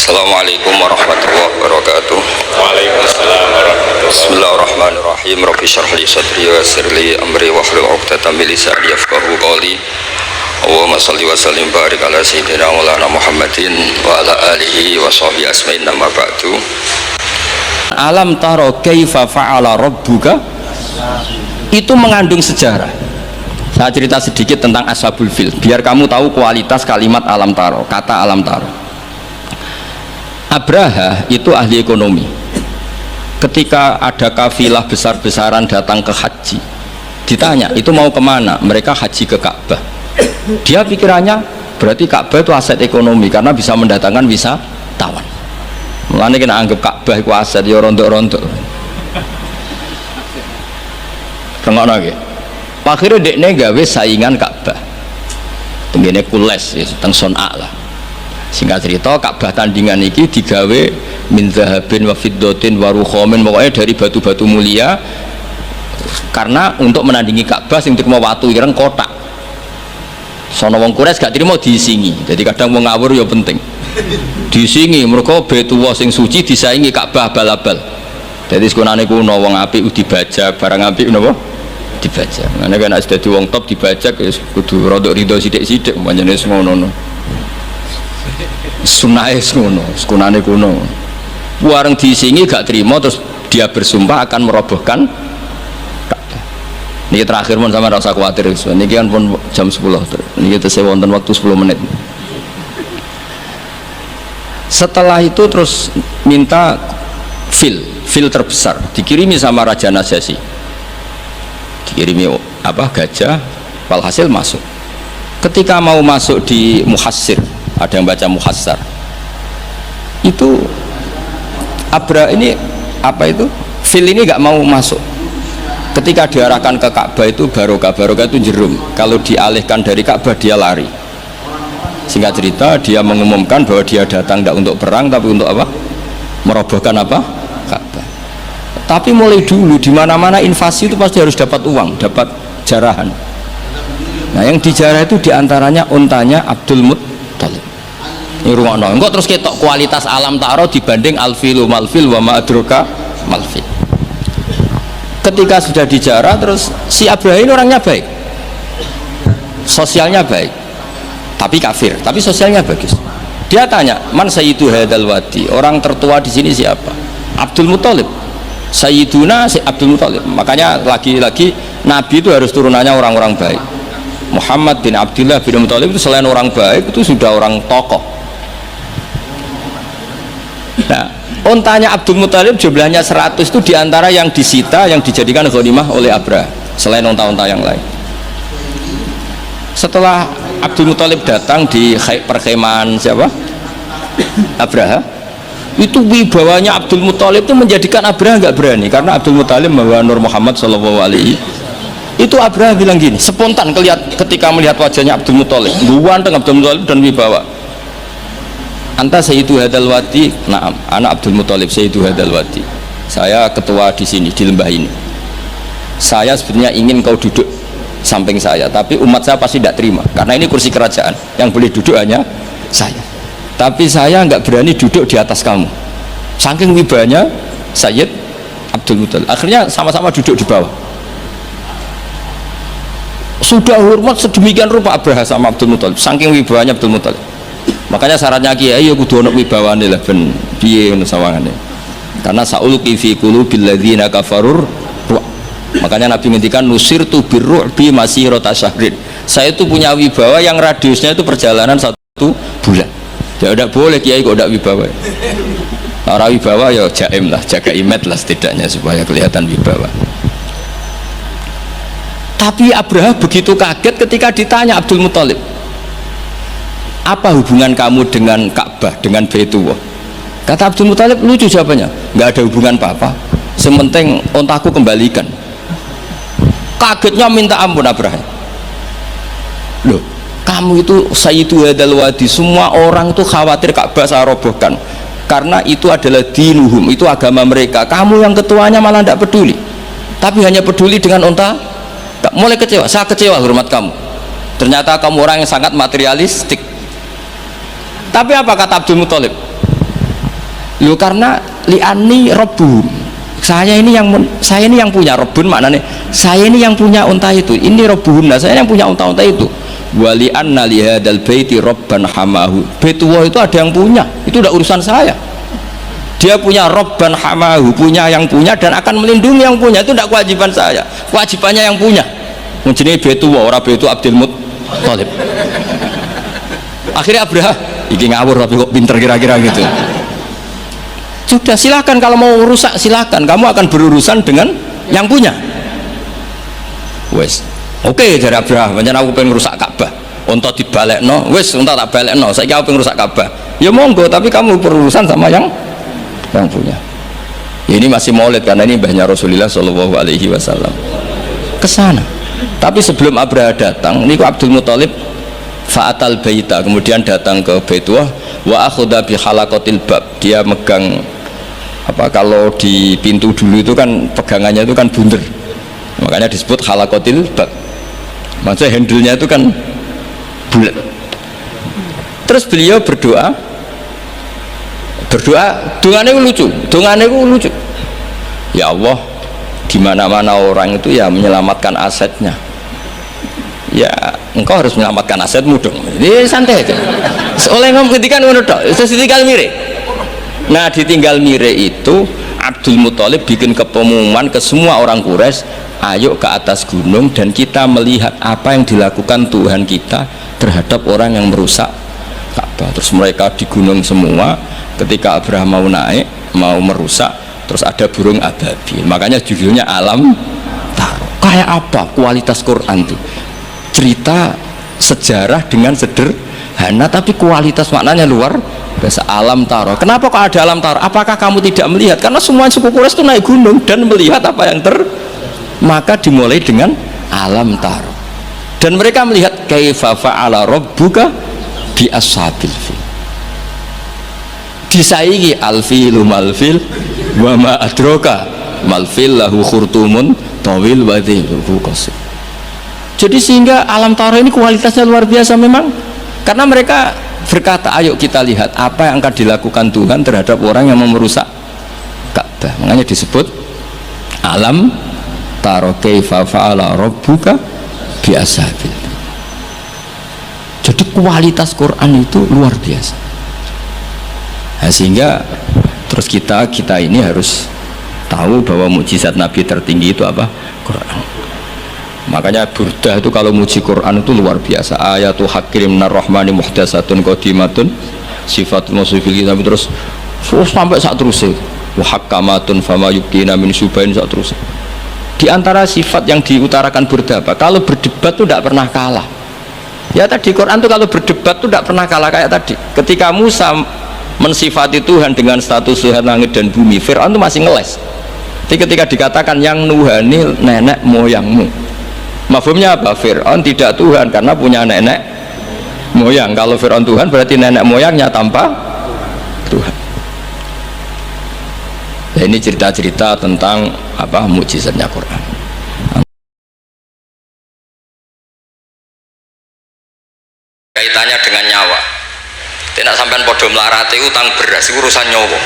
Assalamualaikum warahmatullahi wabarakatuh. Waalaikumsalam warahmatullahi. Bismillahirrahmanirrahim. Rabbi shrah li sadri wa yassir li amri wahlul 'uqdatam min lisani yafqahu qawli. Allahumma shalli wa sallim barik ala sayyidina Maulana Muhammadin wa ala alihi wa sahbihi asma'in amma ba'du. Alam taro kaifa fa'ala rabbuka, itu mengandung sejarah. Saya cerita sedikit tentang Ashabul Fil biar kamu tahu kualitas kalimat alam taro, kata alam taro. Abraha itu ahli ekonomi. Ketika ada kafilah besar-besaran datang ke haji, ditanya itu mau kemana, mereka haji ke Ka'bah. Dia pikirannya berarti Ka'bah itu aset ekonomi karena bisa mendatangkan wisatawan. Mulanya kita anggap Ka'bah itu aset, ya rontok-rontok. Tengok lagi. Akhirnya dekne gawe saingan Ka'bah. Tenggene kules, ya, teng Son'a lah. Singkat cerita, Ka'bah tandingan iki digawe min zahabin wa fiddatin wa rukhamin, pokoknya dari batu-batu mulia, karena untuk menandingi Ka'bah sing terima watu ireng kotak. Sono wong Quraisy gak terima diisingi. Jadi kadang mau ngawur ya penting. Diisingi mergo Baitullah sing suci disaingi Ka'bah abal-abal. Jadi sekunane kuno wong apik dibajak, barang apik napa? Dibajak. Ngene kan nek dadi wong top dibajak ya kudu rodok rido sithik-sithik pancene ngono. Sunnahe ngono, sekunane kuno. Wareng diisingi gak terima terus dia bersumpah akan merobohkan Ka'bah. Niki terakhir mun sama rasa khawatir. Niki kan pun jam 10. Niki tesih wonten waktu 10 menit. Setelah itu terus minta fil terbesar dikirimi sama Raja Najasyi. Dikirimi apa, gajah, walhasil masuk. Ketika mau masuk di Muhassir, ada yang baca Muhassar, itu Abra ini apa itu fil ini gak mau masuk. Ketika diarahkan ke Ka'bah itu barokah itu jerum, kalau dialihkan dari Ka'bah dia lari. Singkat cerita dia mengumumkan bahwa dia datang tidak untuk perang tapi untuk apa, merobohkan apa, Ka'bah. Tapi mulai dulu di mana-mana invasi itu pasti harus dapat uang, dapat jarahan. Nah yang dijarah itu diantaranya untanya Abdul Muttalib. Ini ruangno. Enggak terus ketok kualitas alam taro dibanding alfilu malfil wa ma'adroka malfil. Ketika sudah dijarah terus si Abraham ini orangnya baik, sosialnya baik, tapi kafir, tapi sosialnya bagus. Dia tanya, man sayyidu hadal wadi, orang tertua di sini siapa? Abdul Muttalib. Sayyiduna si Abdul Muttalib. Makanya lagi-lagi Nabi itu harus turunannya orang-orang baik. Muhammad bin Abdullah bin Muttalib itu selain orang baik itu sudah orang tokoh. Nah, untanya Abdul Muttalib jumlahnya 100 itu diantara yang disita, yang dijadikan ghanimah oleh Abraha selain unta-unta yang lain. Setelah Abdul Muttalib datang di perkemahan siapa? Abraha. Itu wibawanya Abdul Muttalib itu menjadikan Abraha nggak berani, karena Abdul Muttalib membawa Nur Muhammad Shallallahu Alaihi. Itu Abraha bilang gini, spontan ketika melihat wajahnya Abdul Muttalib, ganteng Abdul Muttalib dan wibawa. Anta sayyidu hadal wadi, naam, anak Abdul Muttalib sayyidu hadal wadi. Saya ketua di sini, di lembah ini. Saya sebenarnya ingin kau duduk samping saya, tapi umat saya pasti tidak terima, karena ini kursi kerajaan, yang boleh duduk hanya saya. Tapi saya nggak berani duduk di atas kamu. Saking wibawanya Sayyid Abdul Muttalib. Akhirnya sama-sama duduk di bawah. Sudah hormat sedemikian rupa Abraha sama Abdul Muttalib. Saking wibawanya Abdul Muttalib. Makanya syaratnya kiai ya kudu ono wibawane lah ben piye ngono sawangane. Karena saulqi fi qulubil ladzina kafarur ru'b. Makanya Nabi ngendikan nusirtu birru'bi masirata syahrin. Saya itu punya wibawa yang radiusnya itu perjalanan 1 bulan. Ya tidak boleh kiai kok tidak wibawa. Orang wibawa ya jaim lah, jaga imet lah setidaknya supaya kelihatan wibawa. Tapi Abraha begitu kaget ketika ditanya Abdul Muttalib, apa hubungan kamu dengan Ka'bah, dengan Baitullah? Kata Abdul Muttalib, lucu jawabannya, nggak ada hubungan apa-apa, sementing ontaku kembalikan. Kagetnya minta ampun Abraha. Loh, kamu itu sayyidu hadal wadi, semua orang tuh khawatir Ka'bah saya robohkan karena itu adalah dinuhum, itu agama mereka. Kamu yang ketuanya malah tidak peduli, tapi hanya peduli dengan unta. Mulai kecewa, saya kecewa hormat kamu. Ternyata kamu orang yang sangat materialistik. Tapi apa kata Abdul Muttalib? Loh karena li'ani robbuhum, saya ini yang punya. Rabbun maknanya saya ini yang punya unta itu, ini robbuhum, nah saya yang punya unta-unta itu. Wali anna lihadal baiti robban hamahu, Baitullah itu ada yang punya, itu udah urusan saya. Dia punya robban hamahu, punya yang punya dan akan melindungi yang punya, itu tidak kewajiban saya, kewajibannya yang punya. Menjadi Baitullah, orang Baitu Abdul Muttalib. Akhirnya Abraha iki ngawur tapi kok pinter kira-kira gitu. Sudah, silakan kalau mau rusak silakan, kamu akan berurusan dengan yang punya. Wes, oke dari Abraha, pancen aku pengen rusak Ka'bah. Unta dibalekno, wes unta tak balekno, saiki aku pengen rusak Ka'bah. Ya monggo, tapi kamu berurusan sama yang punya. Ini masih Maulid karena ini mbahnya Rasulullah Shallallahu Alaihi Wasallam ke sana. Tapi sebelum Abraha datang, niku Abdul Muthalib fa'atal baita, kemudian datang ke Baitullah wa akhudha bi halaqatil bab, dia megang apa, kalau di pintu dulu itu kan pegangannya itu kan bunder, makanya disebut halaqatil bab, maksudnya handle-nya itu kan bulat. Terus beliau berdoa, dongane itu lucu. Ya Allah, di mana-mana orang itu ya menyelamatkan asetnya, ya engkau harus menyelamatkan asetmu dong. Ini santai aja. Oleh ngomong ketika ngono tok, terus ditinggal mire. Nah, ditinggal mire itu Abdul Muthalib bikin pengumuman ke semua orang Quraisy, ayo ke atas gunung dan kita melihat apa yang dilakukan Tuhan kita terhadap orang yang merusak Ka'bah. Terus mereka di gunung semua. Ketika Abraham mau naik, mau merusak, terus ada burung ababil, makanya judulnya Alam Taro. Kayak apa kualitas Quran itu? Cerita sejarah dengan sederhana tapi kualitas maknanya luar biasa. Alam Taro, kenapa kok ada Alam Taro? Apakah kamu tidak melihat? Karena semua suku Quraisy itu naik gunung dan melihat apa yang maka dimulai dengan Alam Taro, dan mereka melihat kaifa fa'ala rabbuka bi ashabil fil, disaingi alfilu malfil wa ma adroka malfil lahu khurtumun tawil wa dhilhu qasir. Jadi sehingga Alam Taro ini kualitasnya luar biasa memang, karena mereka berkata ayo kita lihat apa yang akan dilakukan Tuhan terhadap orang yang merusak Ka'bah, makanya disebut Alam Taro kaifa fa'ala rabbuka bi ashabil. Jadi kualitas Quran itu luar biasa. Nah, sehingga terus kita ini harus tahu bahwa mukjizat Nabi tertinggi itu apa? Quran. Makanya Burdah itu kalau muji Quran itu luar biasa. Ayatul hakim minar rahmani muhdatsatun qadimatun sifatul musifil kitab, terus sampai saat terus wa hakamatun fama yubqina min subain saat terus. Di antara sifat yang diutarakan Burdah apa? Kalau berdebat itu tidak pernah kalah. Ya tadi Quran itu kalau berdebat itu tidak pernah kalah. Kayak tadi ketika Musa mensifati Tuhan dengan status Tuhan langit dan bumi, Fir'aun itu masih ngeles. Jadi ketika dikatakan yang nuhani nenek moyangmu, mafhumnya apa? Fir'aun tidak Tuhan karena punya nenek moyang. Kalau Fir'aun Tuhan berarti nenek moyangnya tanpa Tuhan. Nah, ini cerita-cerita tentang apa mukjizatnya Quran. Kaitannya dengan nyawa. Tidak sampai podo melarati utang beras itu urusan nyawa.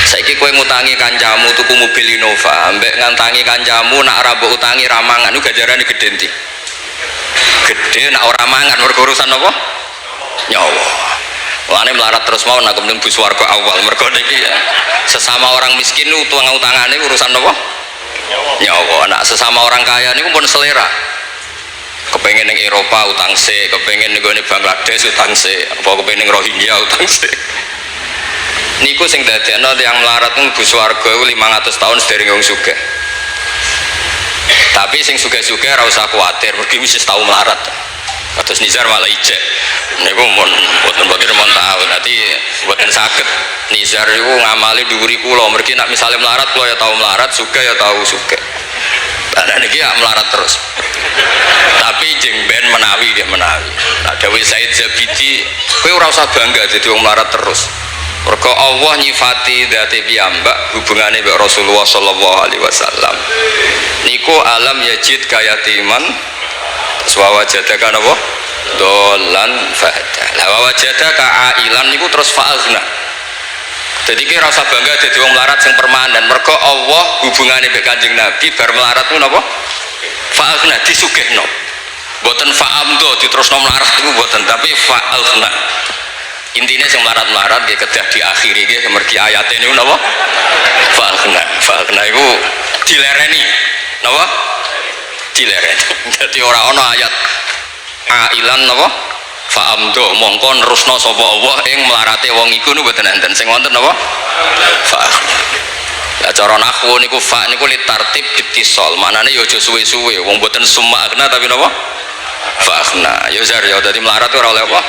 Saiki kowe ngutangi kancamu tuku mobil Innova, ambek ngantangi kancamu nak ora mbok utangi ramangan itu ganjarane gede ndi? Gede nak ora mangan mergo urusan apa? Nyawa. Lane melarat terus mau nak kemudian bus warga awal mergo niki ya. Sesama orang miskin utang-utangane urusan apa? Nyawa. Nak sesama orang kaya niku pun selera. Kepengen ning Eropa utang se, kepengen ning Bangladesh utang se, apa kepengen ning Rohingya utang se. Niku sing dadekno yang melarat mlebu swarga 500 tahun sedereng wong sugih. Tapi sing sugih-sugih ora usah kuwatir, mergi wis tau melarat. Kados Nizar malah ijek. Niku mboten mon tahu, nanti mboten saged. Nizar iku ngamali dhuwuri kula, mergi nek misale melarat kula ya tau melarat, sugih ya tau sugih. Nah niki ya melarat terus. Tapi jeng ben menawi dia menawi. Nah dawuh Said Zabidi, kowe ora usah bangga dadi wong melarat terus. Mergo Allah nyifati dzate piyambak hubungane mbek Rasulullah sallallahu alaihi wasallam. Niku alam yajid kayatiman swawajadaka napa? Dolan fa'da. Lah wajadaka ailan niku terus fa'azna. Jadi kira rasa bangga dadi wong melarat sing permanen. Mergo Allah hubungane mbek Kanjeng Nabi bar melarat ku napa? Fa'alna disugihno. Mboten fa'amdo diterusno melarat iku mboten, tapi fa'alna. Intine sing melarat-melarat nggih kedah diakhiri nggih mergi ayate niku napa? Fa'alna. Fa'alna iku dilereni. Napa? Dilereni. Dadi ora ana ayat ailan napa? Fa'amdo mongko nerusno sapa Allah ing melarate wong iku niku mboten enten sing wonten napa? Fa'alna. Lah cara nahwu niku fa niku li tartib ittisal. Manane ya aja suwe-suwe. Wong mboten sumakna tapi napa? Fa'alna. Ya jar ya dadi melarat ora oleh apa?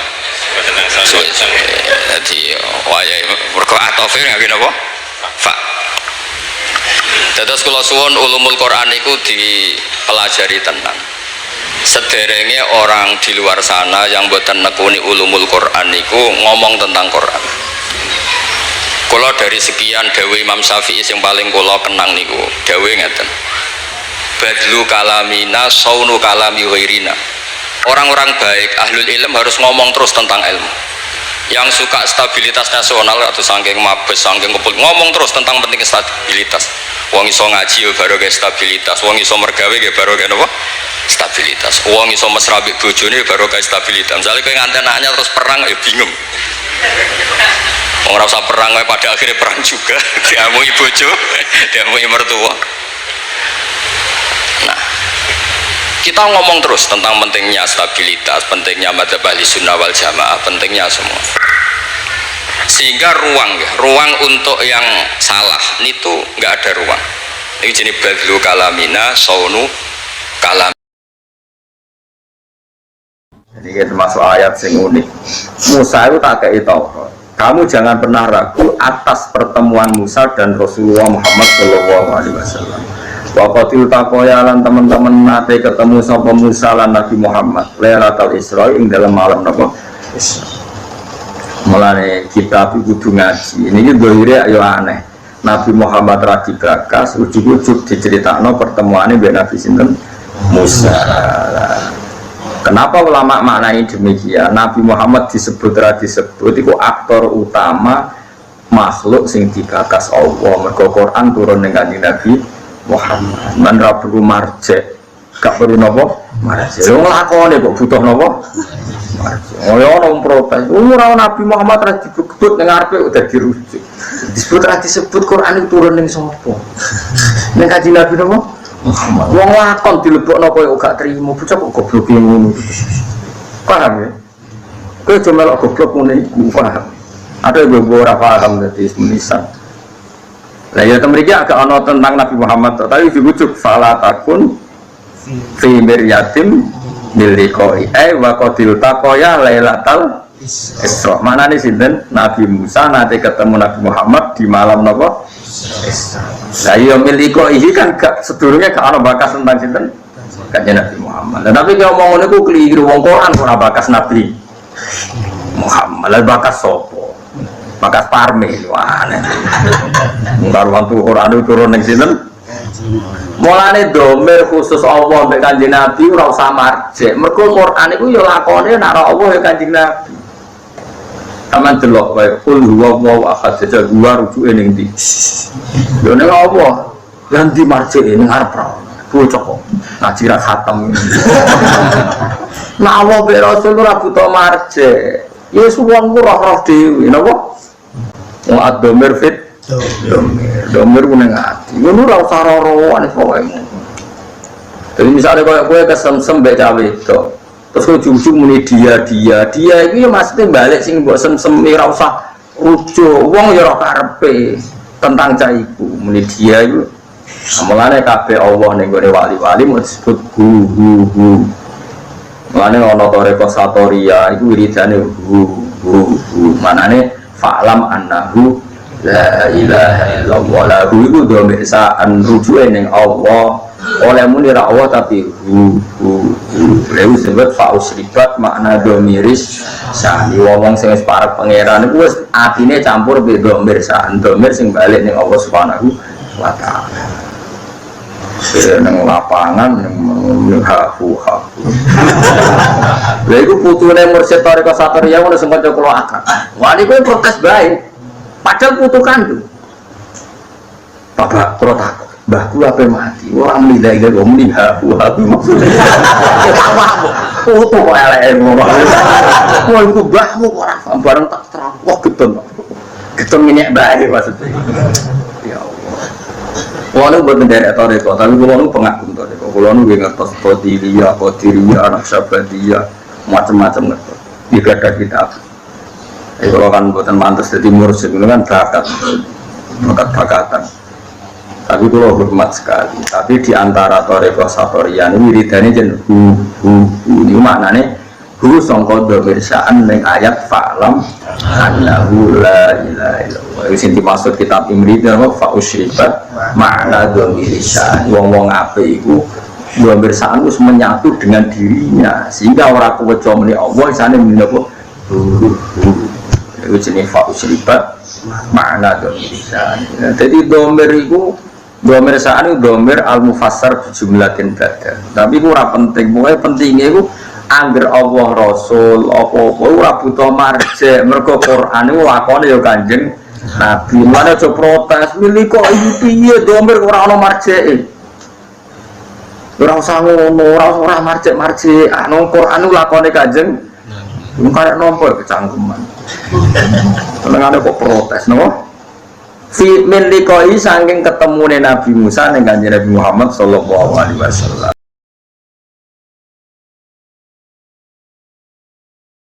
Suwe-suwe. Dadi wayahe mergo atofe ngene napa? Fa. Dados kula suwun ulumul Quran niku dipelajari tenan. Sederenge orang di luar sana yang mboten nekuni ulumul Quran niku ngomong tentang Quran. Kula dari sekian dawuh Imam Syafi'i yang paling kula kenang niku dawuh ngeten. Badlu kalamina saunu kalami ghairina. Orang-orang baik ahlul ilm harus ngomong terus tentang ilmu. Yang suka stabilitas nasional atau saking mabes saking kepul ngomong terus tentang penting stabilitas. Wong iso ngaji ya baru ke stabilitas, wong iso mergawe ya baru ke napa? Stabilitas. Wong iso mesra mbek bojone baru ke stabilitas. Misalnya kowe nganten anaknya terus perang ya bingung. Wong ora usah perang wae pada akhirnya perang juga. Diamui bojo, diamui mertua. Nah, kita ngomong terus tentang pentingnya stabilitas, pentingnya madzhab Ahlussunnah wal Jamaah, pentingnya semua. Sehingga ruang untuk yang salah itu nggak ada ruang. Ini jenis badlu kalamina saunu kalam. Jadi termasuk ayat sing unik. Musa itu tak kei Taurat. Kamu jangan pernah ragu atas pertemuan Musa dan Rasulullah Muhammad SAW. Waqatil takoya lan teman-teman nate ketemu sapa Musa lan Nabi Muhammad Lailatul Isra ing dalam malam napa Isra. Mulane kita kudu ngaji. Ini dohire ayo aneh. Nabi Muhammad radhi bakas ujug-ujug diceritakno pertemuane mbek Nabi sinten Musa. Kenapa ulama maknai demikian? Nabi Muhammad disebut itu aktor utama makhluk sing digagas Allah. Mergo Quran turun ning Kanjeng Nabi Muhammad. Man ra perlu marjek. Gak perlu napa? Marjek. Wong lakone kok butuh napa? Marjek. Oh ya orang protes. Ora Nabi Muhammad ra dibekut ning arepe udah dirujuk. Disebut ra disebut Quran itu turun ning sapa? Ning Kanjeng Nabi napa? Muhammad. Wong lakon dilebokno koyo gak trimo, bocah kok goblok ngono. Paham ya? Kowe aja melok goblok ngene iku, paham. Ada yang ora paham dadi menisan. Lah ya temriki agak ana tentang Nabi Muhammad, tapi dibujuk fala takun fi miryatim millikoi wa qadil taqoya lailatal Isra. Manane sinten? Nabi Musa nanti ketemu Nabi Muhammad di malam napa? Isra. Lah ya millikoi kan gak sedurunge gak ana bakas tentang sinten? Kanjeng Nabi Muhammad. Lah tapi ki omong ngono iku keliru, wong Quran ora bakas Nabi Muhammad. Lah bakas sapa? Bakas parme lho aneh. Mungkar wantu Quran turun ning sinten? Mulane domir khusus Allah mbek Kanjeng Nabi ora usah marjek. Mergo Quran iku ya lakone nek Allah ya Kanjeng Nabi. Aman delok wae kul huwallahu ahad saja gua rujuke ning ndi. Yo ning Allah. Yang di marjeke ning arep ra. Bocah kok ngaji ra khatam. Nah Allah be Rasul ora butuh marjek. Ya wong ku roh-roh dhewe napa? Wong ad-domir fit domir ning ati. Ngono ora usah roro-roan pokoke. Jadi misalnya kalau kowe kesem-sem mbek cawe itu, terus ujug-ujug muni dia itu ya maksudnya balik sing mbok sem-semi ora usah rujuk. Wong ya ora karepe tentang cah iku muni dia iku. Mulane kabeh Allah ning gone wali-wali mau disebut hu. Mulane ana toreko satoria iku wiridane hu. Manane fa'lam annahu la ilaha illallah. Lahu iku dhamir sa'an rujuke ning Allah. Oleh muni ra Allah tapi hu. Lewu sebut fausribat makna domiris sa'an. Wong sing wis parek pangeran iku wis atine campur be domir sa'an. Domir sing balik ning Allah Subhanahu wa ta'ala. Nang lapangan nang hafu. Lha iku putune mursyid Thariqah Satoriyah ngono sing kanca kula akad. Wah niku protes bae. Padahal kutukan tuh. Bapak kalau takut, mbahku apa mati? Orang menilai gak ngomong nih, aku maksudnya. Apa? Kutuk elek ngomong. Wah itu mbahmu orang bareng tak terang. Wah getun minyak bayi maksudnya. Ya Allah. Walau buat menderek toreko, tapi kalau pengagum toreko, kalau ngertos Qadiriyah, anak Syabadiyah, macam-macam ngertos. Jika ada kitab. Kalau kan buatan mantas jadi mursyid itu kan bakatan. Tapi itu hormat sekali. Tapi di antara toreko satorian ini wiridane jen ini maknanya hu sangka domirsaan ning ayat fa'lam annahu la ilaha illallah. Itu sing dimaksud kitab Imrid apa fa usyribat makna domirsaan. Wong-wong apik iku domirsaan wis menyatu dengan dirinya sehingga ora keweca meni Allah isane meni apa itu jenis fa usyribat makna domirsaan. Jadi domir iku domir sa'an itu domir al-mufassar jumlatin badan. Tapi itu ora penting, pokoknya pentingnya itu angger Allah Rasul apa-apa ora butuh marjek. Mergo Quran itu lakone ya Kanjeng Nabi. Mana aja protes milih kok iki piye domir ora ana marjeke. Ora usah ngono, ora marjek-marjek. Nang Quran itu lakone Kanjeng Nabi. Karek nompo kecangkeman. Tenangane kok protes no? Min likoi saking ketemune Nabi Musa dengan Nabi Muhammad sallallahu alaihi wasallam.